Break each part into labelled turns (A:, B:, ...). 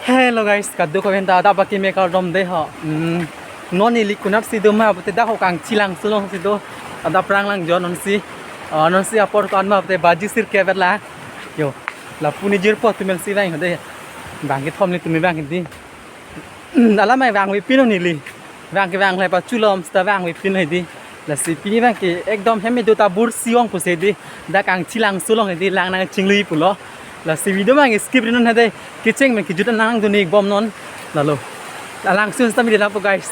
A: Hello guys, kaddo komenta da baki me kar dom de ha. Non ili kunap si dum ha bte da ho kang chilang sulong si do ada prang lang jon non si apor kan ma bte baji sir ke berla. Yo, la puni jir po tumel si bang de. Bang ke thom li tumi bang di. Ala mai bang wi pin ni li. Bang ke bang lai pa chulom sta bang wi pin hai di. La si pini bang ke ekdom heme do ta bur siong pu se di. Da kang chilang sulong hai di lang na chingli pulo. La si video mang skip rin na day kitching men kijutan nang dunig bom non lalo la langsung sa mi po guys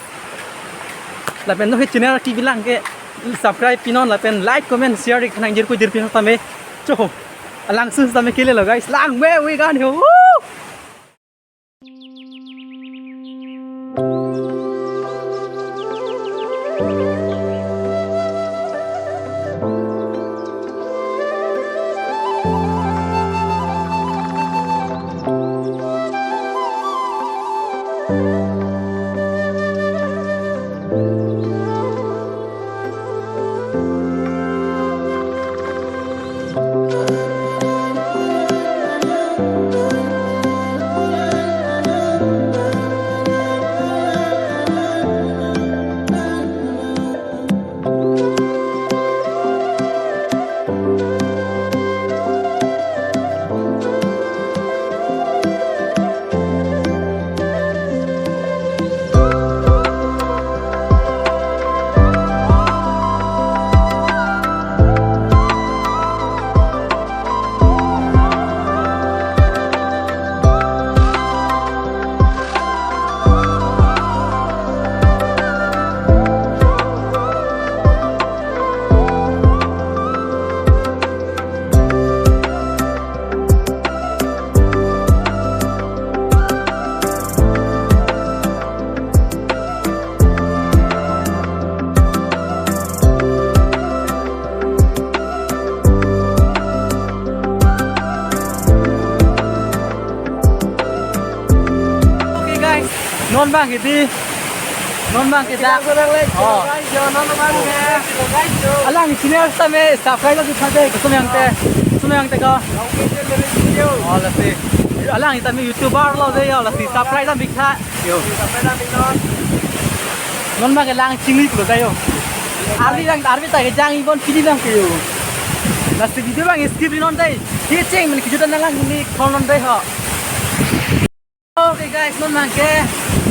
A: la pen no hit channel TV lang ke subscribe pinon la pen like comment share ik nang jir ko jir pinon tame cho langsung sa mi kile lo guys lang me we gan ho non bang kita oh alang channel sa me subscribe la dikhate sumyang te ka oh la si alang ita me youtuber lo de yo la si subscribe la bikha yo non bang lang chingli ko da yo arbi ta ke jang ibon pidi lang ke yo la si video bang skip non dai kitching men kijutan lang ni khonon dai ha okay guys non bang ke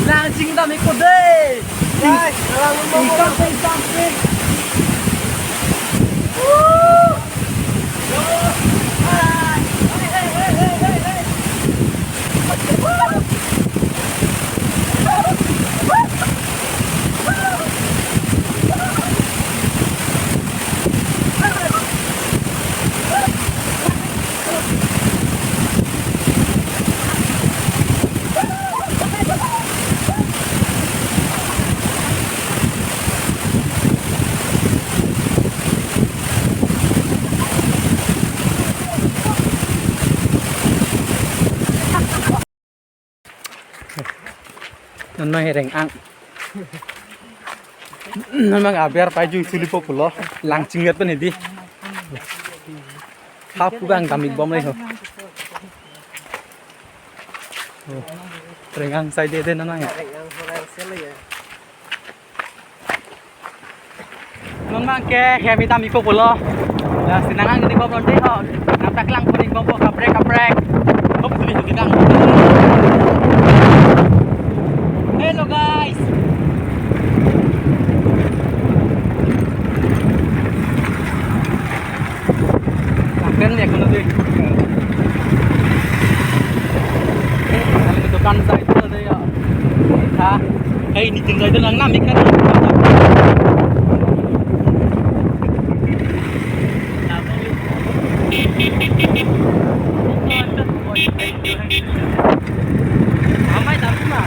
A: lang ching da me ko dei guys lang mo something non mang hereng ang non mang abiar paju sulipo pulo lang chingat pen di hap bang tamik bom le ho rengang sai de non mang non mang ke hemi tamik pulo la sinangang ni bom de ho natak lang puning bom kaprek hop suli hidang. Hello guys. Makan ya kalau deh. Kami dukan saya itu ada ya. Kita, ini tinggal itu nang nam ikan. Amai tak cuma.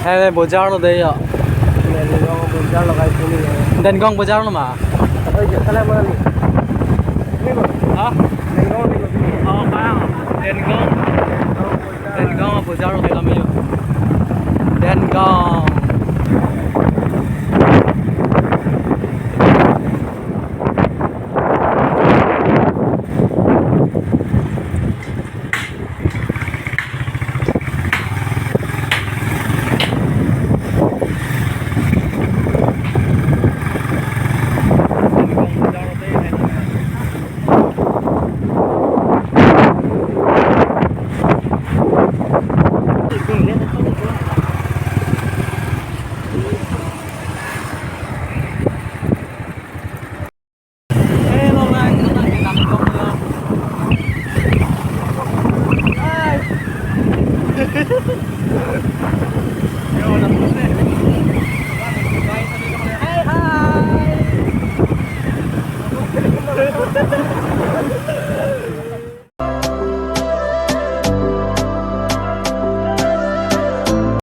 A: bazaar lo đấy ạ. Đèn gong bazaar lo mà. Hả? Phải đèn gong. Đèn gong bazaar lo đấy làm gì? Đèn gong.